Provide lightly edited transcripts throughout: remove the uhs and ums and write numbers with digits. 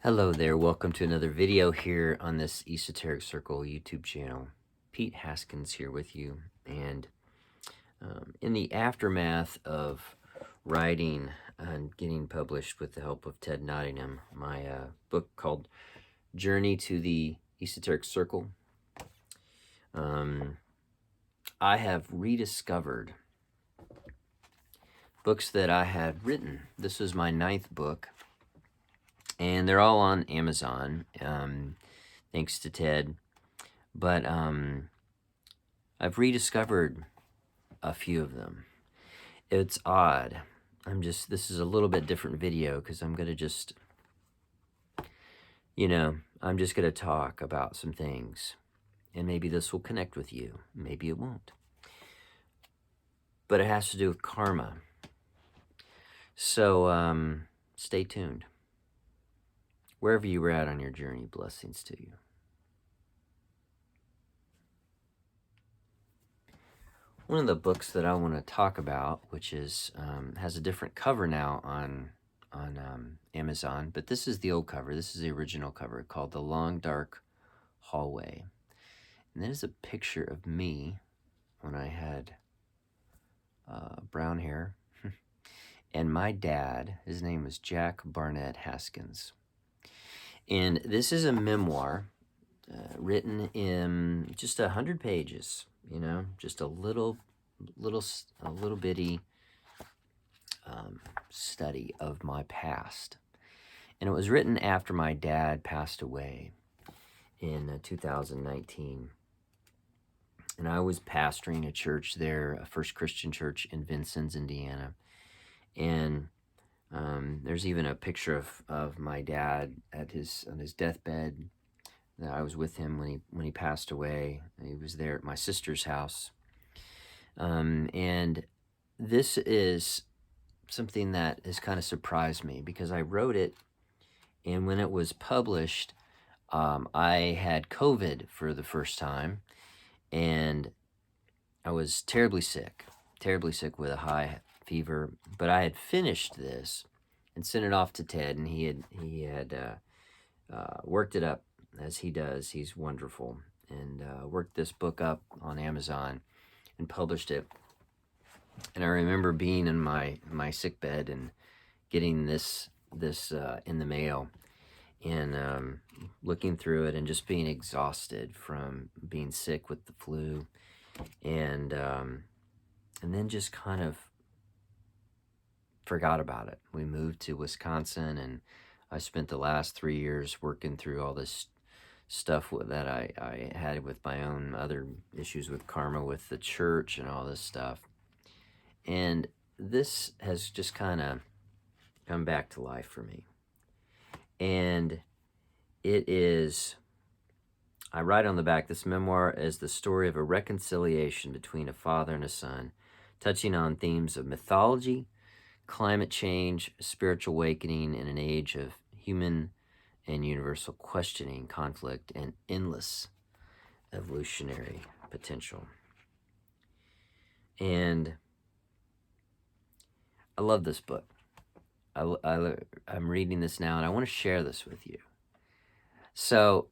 Hello there, welcome to another video here on this Esoteric Circle YouTube channel. Pete Haskins here with you, and in the aftermath of writing and getting published with the help of Ted Nottingham, my book called Journey to the Esoteric Circle, I have rediscovered books that I had written. This is my 9th book, and they're all on Amazon, thanks to Ted. But I've rediscovered a few of them. It's odd. This is a little bit different video because I'm going to just, I'm just going to talk about some things. And maybe this will connect with you. Maybe it won't. But it has to do with karma. So stay tuned. Wherever you were at on your journey, blessings to you. One of the books that I want to talk about, which is has a different cover now on Amazon, but this is the old cover. This is the original cover, called The Long Dark Hallway. And that is a picture of me when I had brown hair. And my dad, his name was Jack Barnett Haskins. And this is a memoir written in just 100 pages, just a little bitty study of my past. And it was written after my dad passed away in 2019. And I was pastoring a church there, a First Christian church in Vincennes, Indiana. And there's even a picture of my dad on his deathbed. I was with him when he passed away. He was there at my sister's house. And this is something that has kind of surprised me because I wrote it, and when it was published, I had COVID for the first time, and I was terribly sick with a high fever. But I had finished this and sent it off to Ted, and he had worked it up as he does. He's wonderful, and worked this book up on Amazon and published it. And I remember being in my sick bed and getting this in the mail, and looking through it and just being exhausted from being sick with the flu, and then just kind of forgot about it. We moved to Wisconsin, and I spent the last 3 years working through all this stuff that I had with my own other issues with karma with the church and all this stuff. And this has just kind of come back to life for me. And it is, I write on the back, this memoir is the story of a reconciliation between a father and a son, touching on themes of mythology, climate change, spiritual awakening in an age of human and universal questioning, conflict, and endless evolutionary potential. And I love this book. I'm reading this now, and I want to share this with you. So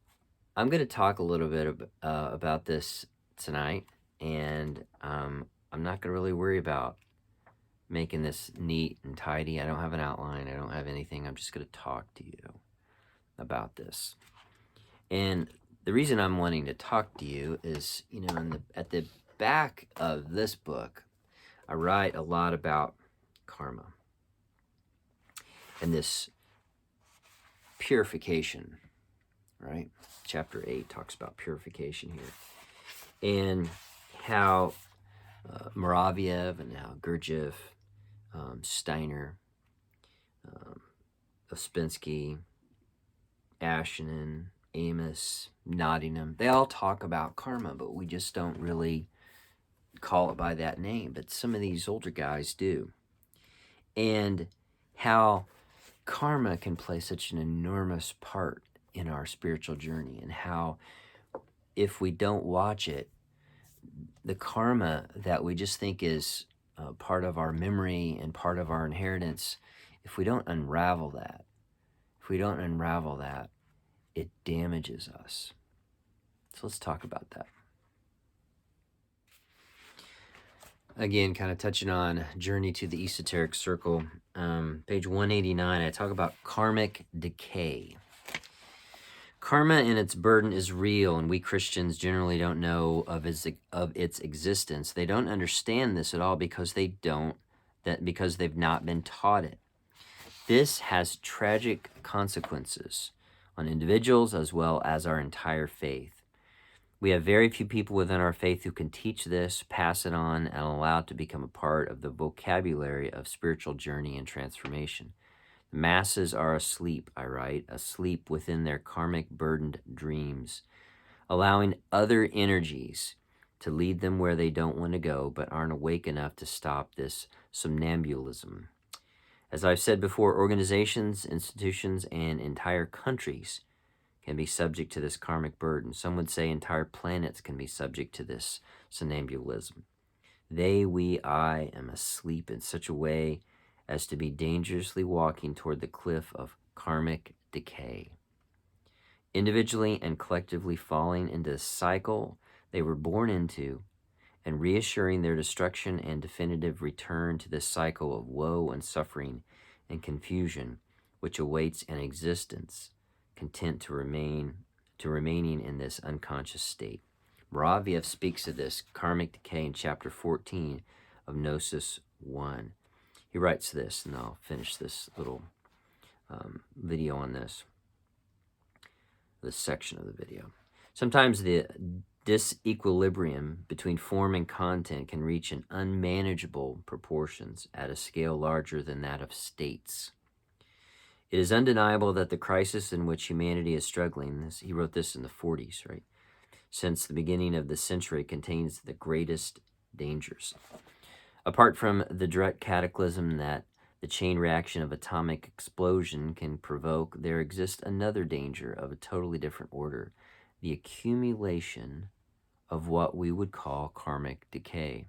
I'm going to talk a little bit about this tonight, and I'm not going to really worry about making this neat and tidy. I don't have an outline. I don't have anything. I'm just going to talk to you about this. And the reason I'm wanting to talk to you is, at the back of this book, I write a lot about karma and this purification, right? Chapter 8 talks about purification here, and how Moraviev and how Gurdjieff, Steiner, Ospensky, Ashinen, Amos, Nottingham, they all talk about karma, but we just don't really call it by that name. But some of these older guys do. And how karma can play such an enormous part in our spiritual journey, and how if we don't watch it, the karma that we just think is part of our memory and part of our inheritance, if we don't unravel that, if we don't unravel that, it damages us. So let's talk about that. Again, kind of touching on Journey to the Esoteric Circle. Page 189, I talk about karmic decay. Karma and its burden is real, and we Christians generally don't know of its existence. They don't understand this at all because because they've not been taught it. This has tragic consequences on individuals as well as our entire faith. We have very few people within our faith who can teach this, pass it on, and allow it to become a part of the vocabulary of spiritual journey and transformation. The masses are asleep, I write, asleep within their karmic burdened dreams, allowing other energies to lead them where they don't want to go, but aren't awake enough to stop this somnambulism. As I've said before, organizations, institutions, and entire countries can be subject to this karmic burden. Some would say entire planets can be subject to this somnambulism. I am asleep in such a way as to be dangerously walking toward the cliff of karmic decay. Individually and collectively falling into the cycle they were born into and reassuring their destruction and definitive return to this cycle of woe and suffering and confusion which awaits an existence content to remaining in this unconscious state. Moraviev speaks of this karmic decay in chapter 14 of Gnosis 1. He writes this, and I'll finish this little video on this section of the video. Sometimes the disequilibrium between form and content can reach an unmanageable proportions at a scale larger than that of states. It is undeniable that the crisis in which humanity is struggling, he wrote this in the 40s, right, since the beginning of the century, contains the greatest dangers. Apart from the direct cataclysm that the chain reaction of atomic explosion can provoke, there exists another danger of a totally different order, the accumulation of what we would call karmic decay.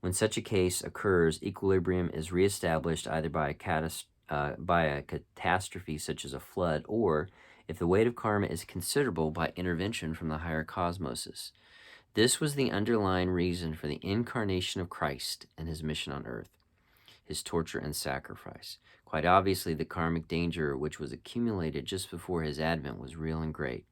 When such a case occurs, equilibrium is reestablished either by a catastrophe such as a flood, or, if the weight of karma is considerable, by intervention from the higher cosmoses. This was the underlying reason for the incarnation of Christ and his mission on earth, his torture and sacrifice. Quite obviously, the karmic danger which was accumulated just before his advent was real and great.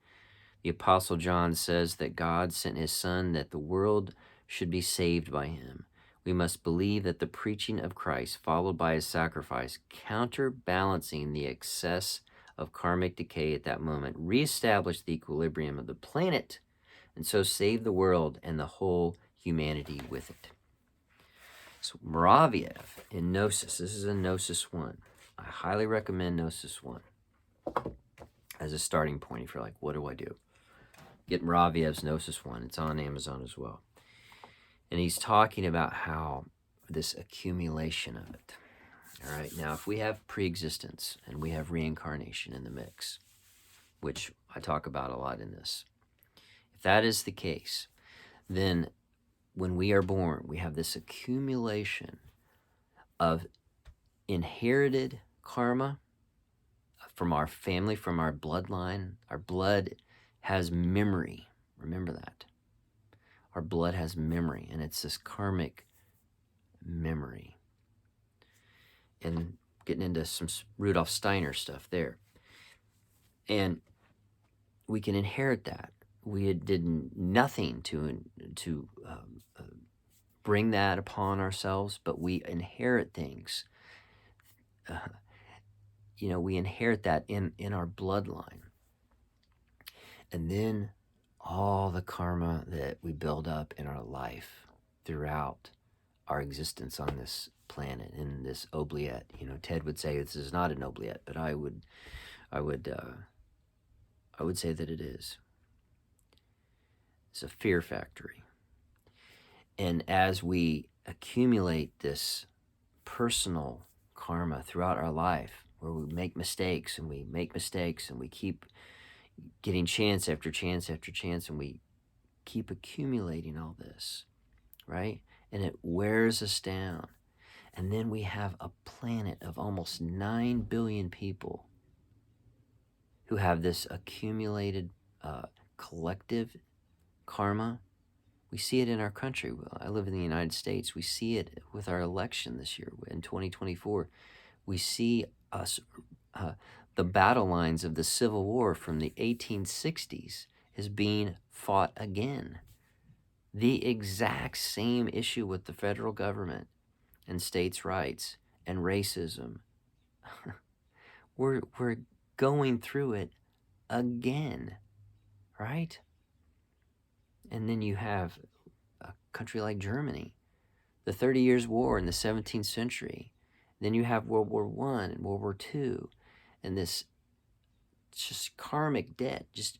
The Apostle John says that God sent his Son that the world should be saved by him. We must believe that the preaching of Christ, followed by his sacrifice, counterbalancing the excess of karmic decay at that moment, reestablished the equilibrium of the planet, and so saved the world and the whole humanity with it. So Moraviev in Gnosis, this is in Gnosis 1. I highly recommend Gnosis 1 as a starting point if you're like, what do I do? Get Moraviev's Gnosis 1. It's on Amazon as well. And he's talking about how this accumulation of it. All right, now if we have pre-existence and we have reincarnation in the mix, which I talk about a lot in this, if that is the case, then when we are born, we have this accumulation of inherited karma from our family, from our bloodline. Our blood has memory. Remember that. Our blood has memory, and it's this karmic memory. And getting into some Rudolf Steiner stuff there. And we can inherit that. We did nothing to bring that upon ourselves, but we inherit things. We inherit that in our bloodline. And then all the karma that we build up in our life throughout our existence on this planet, in this oubliette. Ted would say this is not an oubliette, but I would say that it is. It's a fear factory. And as we accumulate this personal karma throughout our life, where we make mistakes and we keep getting chance after chance after chance, and we keep accumulating all this, right? And it wears us down. And then we have a planet of almost 9 billion people who have this accumulated collective karma. We see it in our country. I live in the United States. We see it with our election this year in 2024. We see us, the battle lines of the Civil War from the 1860s is being fought again. The exact same issue with the federal government and states' rights and racism. We're going through it again, right? And then you have a country like Germany, the 30 Years' War in the 17th century. Then you have World War I and World War II, and this just karmic debt, just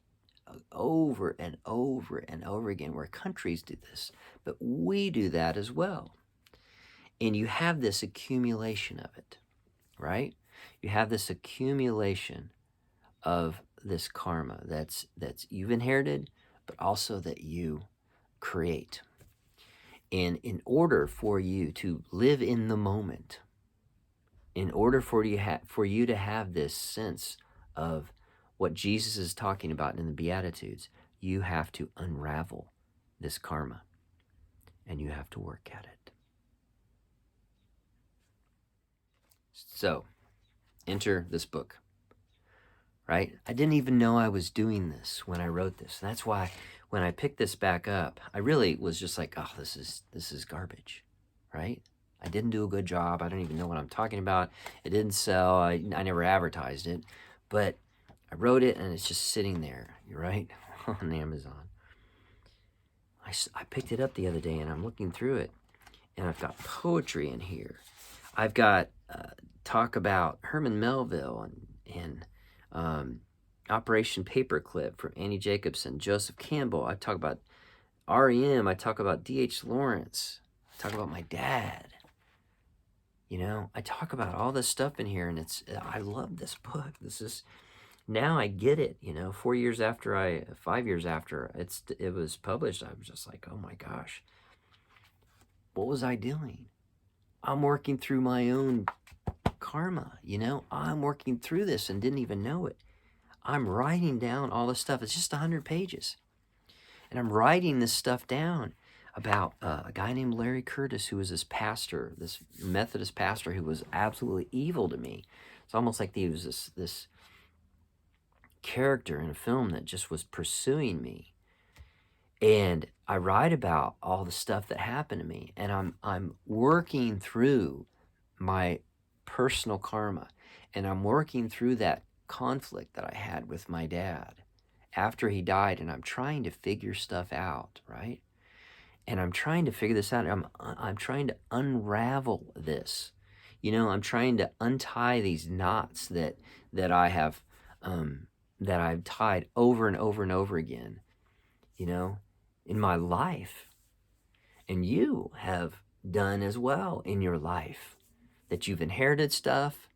over and over and over again, where countries do this, but we do that as well. And you have this accumulation of it, right? You have this accumulation of this karma that's you've inherited, but also that you create. And in order for you to live in the moment, in order for you to have this sense of what Jesus is talking about in the Beatitudes, you have to unravel this karma, and you have to work at it. So, enter this book, right? I didn't even know I was doing this when I wrote this. That's why when I picked this back up, I really was just like, oh, this is garbage, right? I didn't do a good job. I don't even know what I'm talking about. It didn't sell. I never advertised it, but I wrote it and it's just sitting there, right, on Amazon. I picked it up the other day and I'm looking through it, and I've got poetry in here. I've got talk about Herman Melville and Operation Paperclip from Annie Jacobson, Joseph Campbell. I talk about REM. I talk about D.H. Lawrence. I talk about my dad. You know, I talk about all this stuff in here, and I love this book. This is, now I get it, you know, 5 years after it was published, I was just like, oh my gosh, what was I doing? I'm working through my own karma, you know? I'm working through this and didn't even know it. I'm writing down all this stuff. It's just 100 pages. And I'm writing this stuff down about a guy named Larry Curtis, who was this pastor, this Methodist pastor who was absolutely evil to me. It's almost like he was this character in a film that just was pursuing me. And I write about all the stuff that happened to me, and I'm working through my personal karma, and I'm working through that conflict that I had with my dad after he died, and I'm trying to figure stuff out, right? And I'm trying to figure this out. I'm trying to unravel this. You know, I'm trying to untie these knots that I have that I've tied over and over and over again, you know, in my life. And you have done as well in your life, that you've inherited stuff,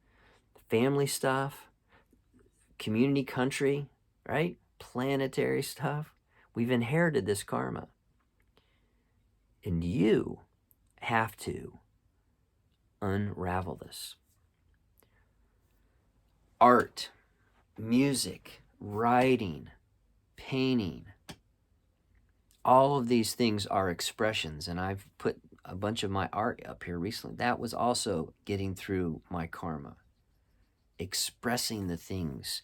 family stuff, community, country, right? Planetary stuff. We've inherited this karma. And you have to unravel this. Art, music, writing, painting, all of these things are expressions, and I've put a bunch of my art up here recently. That was also getting through my karma, expressing the things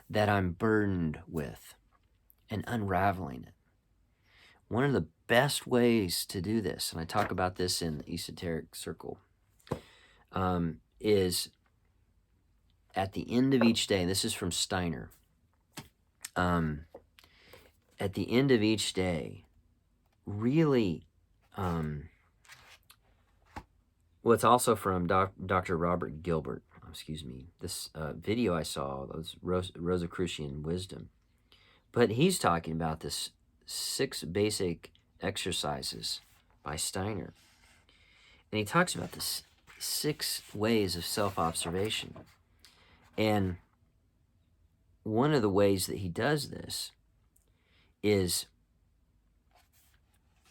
that I'm burdened with and unraveling it. One of the best ways to do this, and I talk about this in the Esoteric Circle, is at the end of each day. This is from Steiner. At the end of each day, really, well, it's also from Dr. Robert Gilbert. Excuse me. This video I saw, was Rosicrucian wisdom. But he's talking about this 6 basic exercises by Steiner. And he talks about this 6 ways of self-observation. And one of the ways that he does this is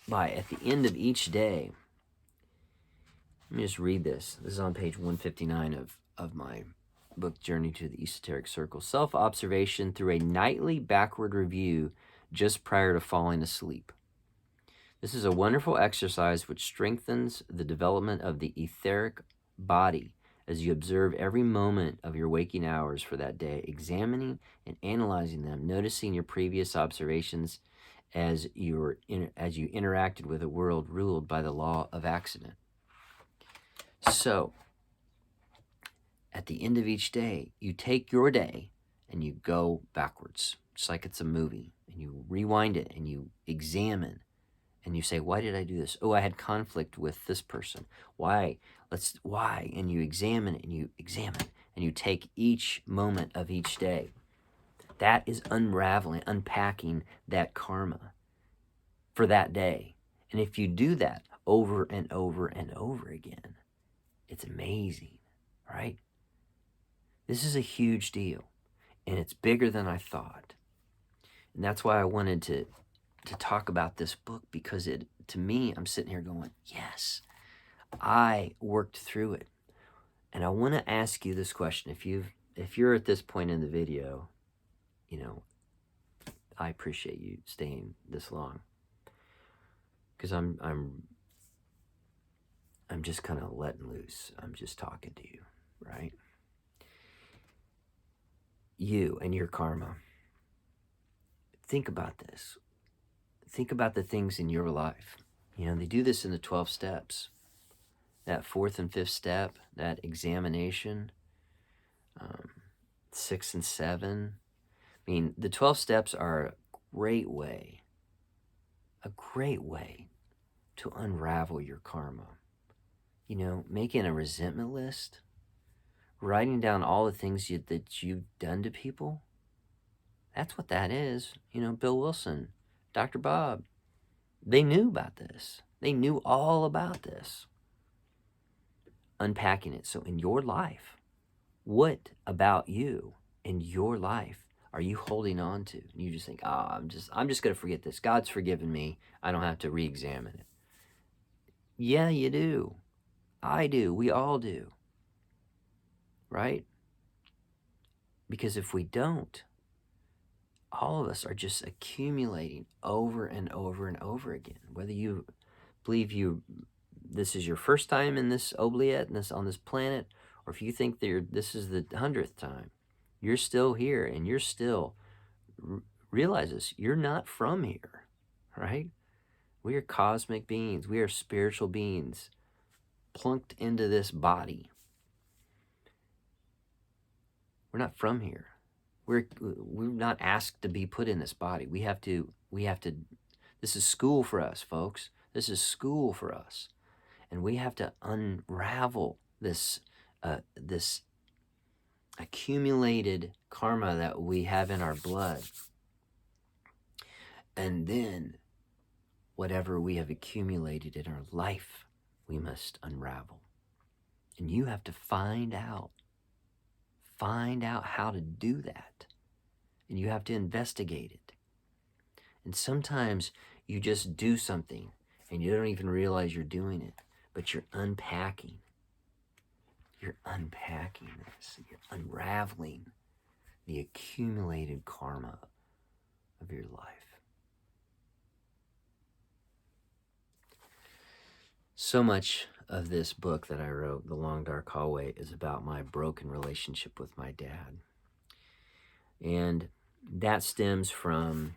by, at the end of each day, let me just read this. This is on page 159 of my book, Journey to the Esoteric Circle. Self-observation through a nightly backward review just prior to falling asleep. This is a wonderful exercise which strengthens the development of the etheric body as you observe every moment of your waking hours for that day, examining and analyzing them, noticing your previous observations as you interacted with a world ruled by the law of accident. So, at the end of each day, you take your day and you go backwards, just like it's a movie, and you rewind it and you examine and you say, why did I do this? Oh, I had conflict with this person. Why? Why? And you examine it and you examine and you take each moment of each day. That is unraveling, unpacking that karma for that day. And if you do that over and over and over again, it's amazing, right? This is a huge deal, and it's bigger than I thought. And that's why I wanted to talk about this book, because to me, I'm sitting here going, yes, I worked through it. And I want to ask you this question. If you're at this point in the video, I appreciate you staying this long, because I'm just kind of letting loose. I'm just talking to you, right? You and your karma. Think about this. Think about the things in your life. They do this in the 12 steps. That fourth and fifth step, that examination, 6 and 7. I mean, the 12 steps are a great way to unravel your karma. Making a resentment list, writing down all the things that you've done to people. That's what that is. Bill Wilson, Dr. Bob, they knew about this. They knew all about this. Unpacking it. So in your life, what about you in your life are you holding on to? And you just think, I'm just going to forget this. God's forgiven me. I don't have to re-examine it. Yeah, you do. I do. We all do. Right? Because if we don't, all of us are just accumulating over and over and over again. Whether you believe this is your first time in this oubliette on this planet, or if you think this is the 100th time, you're still here, and you're still realize this. You're not from here, right? We are cosmic beings. We are spiritual beings plunked into this body. We're not from here. We're not asked to be put in this body. We have to. This is school for us, folks. This is school for us. And we have to unravel this accumulated karma that we have in our blood. And then whatever we have accumulated in our life, we must unravel. And you have to find out how to do that. And you have to investigate it. And sometimes you just do something and you don't even realize you're doing it, but you're unpacking. You're unpacking this. You're unraveling the accumulated karma of your life. So much of this book that I wrote, The Long Dark Hallway, is about my broken relationship with my dad. And that stems from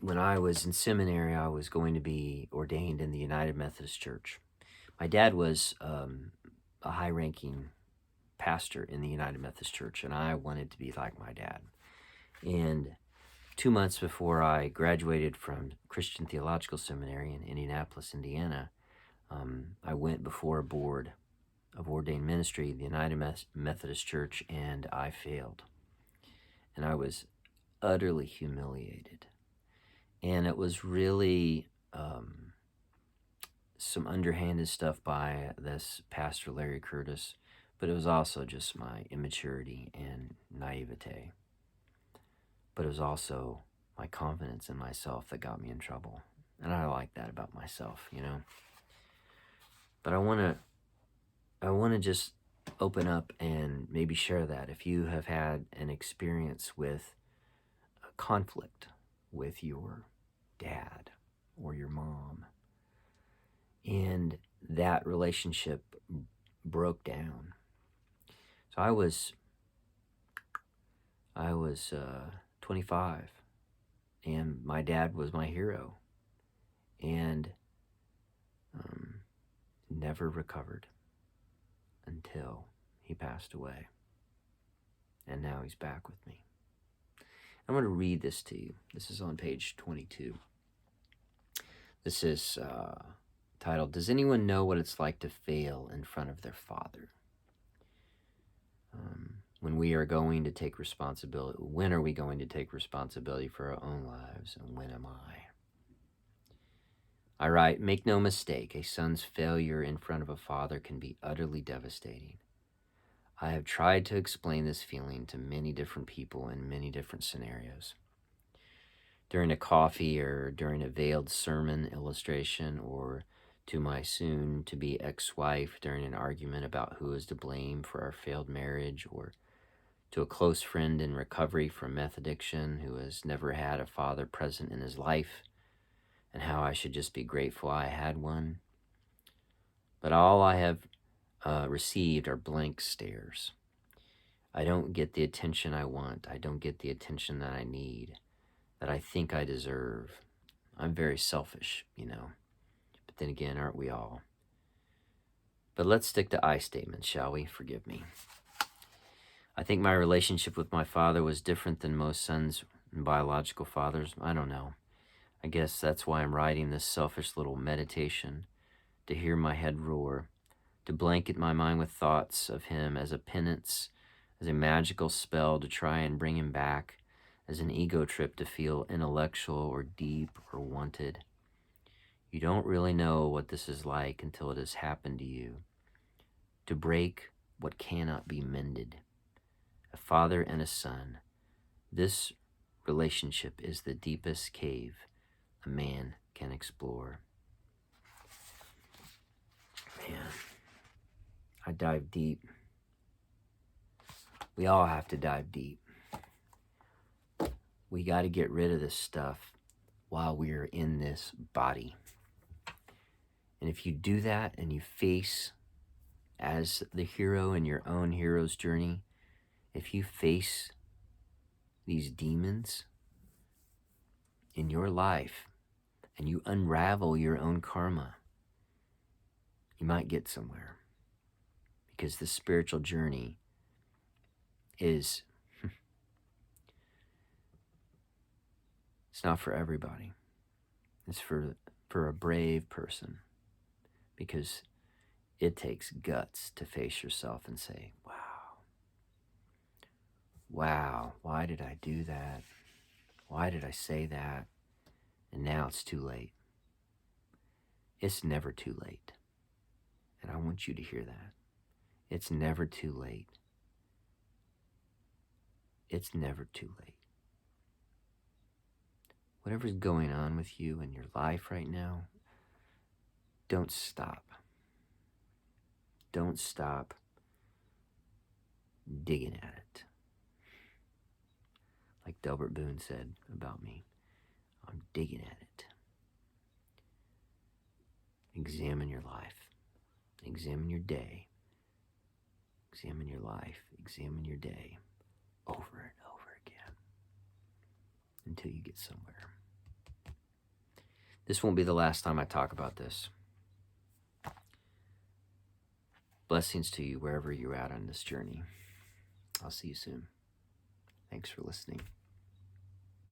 when I was in seminary. I was going to be ordained in the United Methodist Church. My dad was a high-ranking pastor in the United Methodist Church, and I wanted to be like my dad. And 2 months before I graduated from Christian Theological Seminary in Indianapolis, Indiana, I went before a board of ordained ministry, the United Methodist Church, and I failed. And I was utterly humiliated. And it was really some underhanded stuff by this pastor, Larry Curtis, but it was also just my immaturity and naivete. But it was also my confidence in myself that got me in trouble. And I like that about myself, But I want to just open up and maybe share that if you have had an experience with a conflict with your dad or your mom, and that relationship broke down. So I was 25, and my dad was my hero, and never recovered until he passed away. And now he's back with me. I'm going to read this to you. This is on page 22. This is titled, "Does anyone know what it's like to fail in front of their father?" When we are going to take responsibility, when are we going to take responsibility for our own lives, and when am I? I write, "Make no mistake, a son's failure in front of a father can be utterly devastating. I have tried to explain this feeling to many different people in many different scenarios. During a coffee or during a veiled sermon illustration, or to my soon-to-be ex-wife during an argument about who is to blame for our failed marriage, or to a close friend in recovery from meth addiction who has never had a father present in his life, and how I should just be grateful I had one. But all I have received are blank stares. I don't get the attention I want. I don't get the attention that I need, that I think I deserve. I'm very selfish, you know. But then again, aren't we all? But let's stick to I statements, shall we? Forgive me. I think my relationship with my father was different than most sons and biological fathers. I don't know. I guess that's why I'm writing this selfish little meditation, to hear my head roar, to blanket my mind with thoughts of him as a penance, as a magical spell to try and bring him back, as an ego trip to feel intellectual or deep or wanted. You don't really know what this is like until it has happened to you. To break what cannot be mended. A father and a son. This relationship is the deepest cave a man can explore." Man, I dive deep. We all have to dive deep. We got to get rid of this stuff while we're in this body. And if you do that and you face, as the hero in your own hero's journey, if you face these demons in your life and you unravel your own karma, you might get somewhere. Because the spiritual journey is, it's not for everybody. It's for a brave person, because it takes guts to face yourself and say, wow, why did I do that? Why did I say that? And now it's too late. It's never too late. And I want you to hear that. It's never too late. It's never too late. Whatever's going on with you in your life right now, don't stop. Don't stop digging at it. Like Delbert Boone said about me, I'm digging at it. Examine your life. Examine your day. Examine your life. Examine your day over and over again until you get somewhere. This won't be the last time I talk about this. Blessings to you wherever you're at on this journey. I'll see you soon. Thanks for listening.